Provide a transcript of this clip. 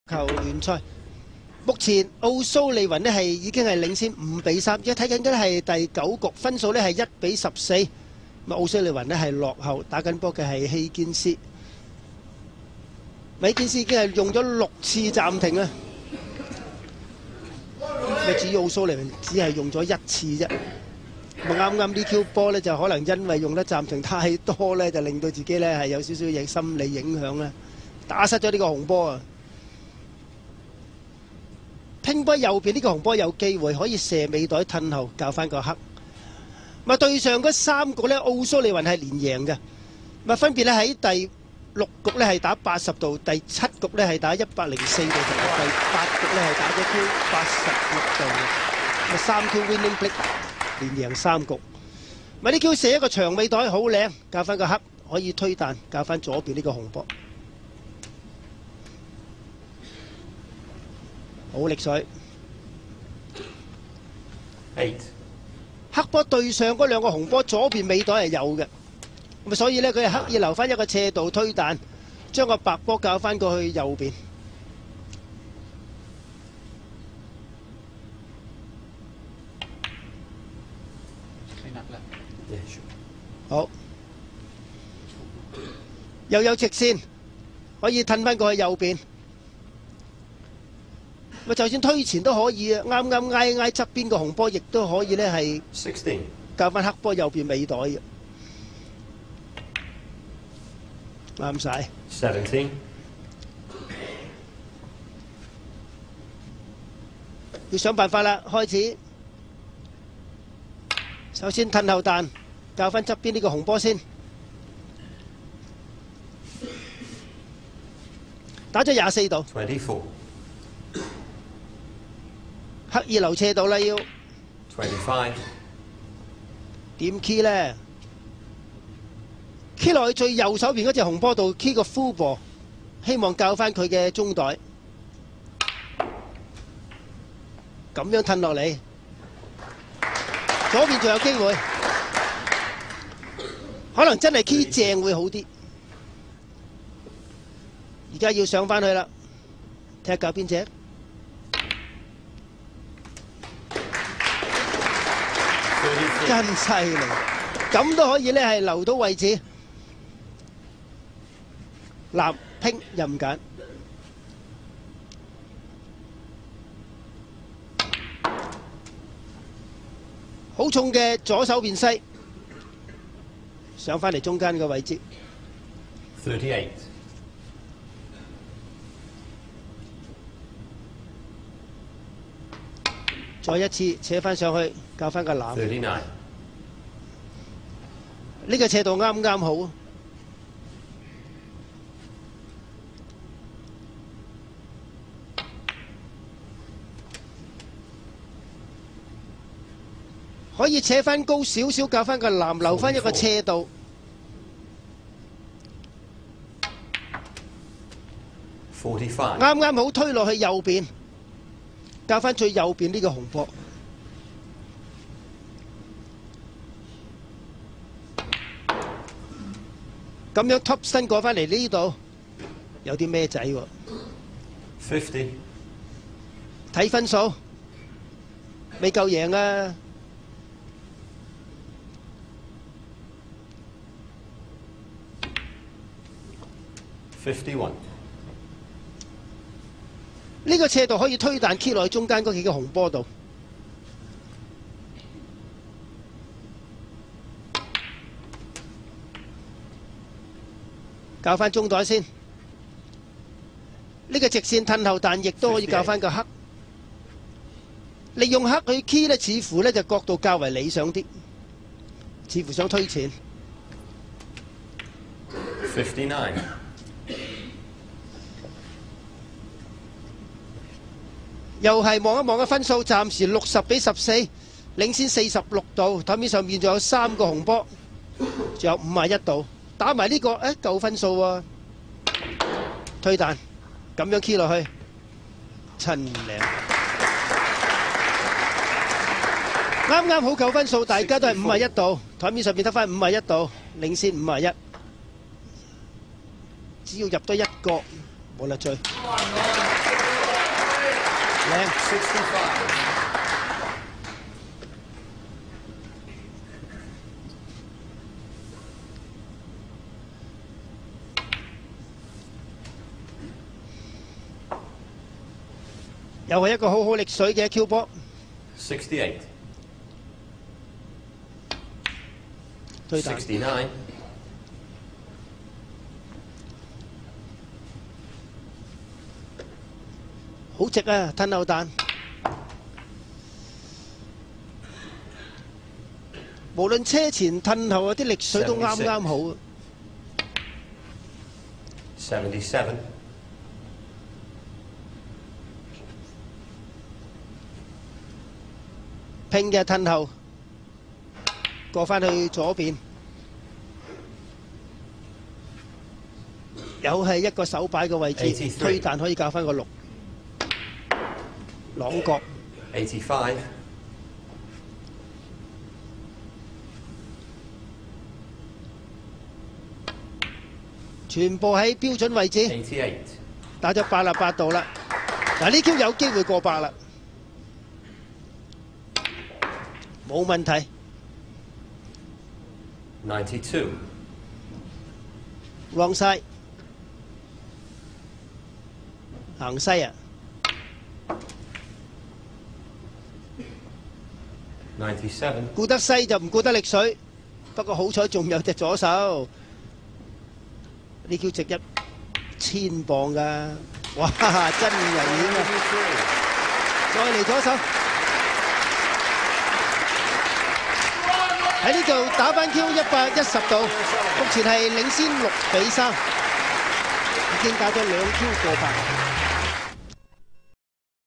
球聯賽，目前奧蘇利雲呢已經係領先5-3，而家睇緊嘅係第9局，分數呢係1-14。咁奧蘇利雲呢係落後，打緊波嘅係希堅斯。米堅斯已經係用咗6次暫停啦。至於奧蘇利雲只係用咗1次啫。咁啱啱呢 Q 波呢，就可能因為用得暫停太多呢，就令到自己呢係有少少嘢心理影響啦，打失咗呢個紅波啊！拼波右邊呢個紅波有機會可以射尾袋褪後，教翻個黑。咁對上嗰3局呢，奧蘇利雲係連贏嘅。咁分別咧喺第6局呢係打80度，第7局呢係打104度，同埋第8局呢係打咗 Q86 度嘅。3 Q winning break 連贏3局。咁呢 Q 射一個長尾袋好靚，教翻個黑可以推彈，教翻左邊呢個紅波。好力水8黑波對上嗰2個紅波，左邊尾袋係有嘅，咁所以呢，佢係刻意留翻一個斜度推彈，將個白波教翻過去右邊。好，又有直線可以褪翻過去右邊。就算推前都可以啊，啱啱挨側邊個紅波，亦都可以呢係16教翻黑波右邊尾袋嘅，啱晒。17要想辦法啦，開始。首先褪後彈，教翻側邊呢個紅波先，打咗24度。24刻意留斜度啦，要25點 key 呢 key 落去最右手邊嗰隻紅波度 key 個 full ball， 希望教翻佢嘅中袋，咁樣褪落嚟，左邊仲有機會，可能真係 key 正會好啲。而家要上翻去啦，睇下教邊隻。真犀利，咁都可以呢係留到位置，藍拼任揀，好重嘅左手邊西，上返嚟中間嘅位置。38再一次扯翻上去，教翻個藍。39呢個斜度啱啱好，可以扯翻高少少，教翻個藍，留翻一個斜度。45啱啱好推落去右邊，教翻最右邊呢個紅波。咁樣 top 身過返嚟呢度，有啲咩仔喎50睇分數，未夠贏啊51呢個斜度可以推彈 key 落去中間嗰幾個紅波度。教翻中袋先，呢個直線褪後彈亦都可以教翻個黑，利用黑去 key 呢，似乎呢就角度較為理想啲，似乎想推前。59又係望一望嘅分數，暫時60-14，領先46度。台面上面仲有3個紅波，仲有51度。打埋呢個，夠分數喎！推彈，咁樣 key 落去，真靚！啱啱好夠分數，大家都係51度，台面上面得翻51度，領先51。只要入多1個，冇得追。靚。 65. 又係一個好好力水嘅 Q 波， 68. 推彈 69. 好直啊，褪後彈。無論車前褪後啊，啲力水都啱啱好啊。 77. 拼嘅褪後，過返去左邊，又係一個手擺嘅位置， 83推彈可以教返個6，朗角。 85. 全部喺標準位置， 88. 打咗88度啦。嗱，呢 Q 有機會過百啦，冇問題。 92. wrong side， 行西啊！ 97. 顧得西就唔顧得力水，不過好彩仲有隻左手，呢 Q 值1000磅㗎，哇！真危險啊！再嚟左手，喺呢度打翻 Q 110度，目前係領先6比3，已經打咗2 Q 過百。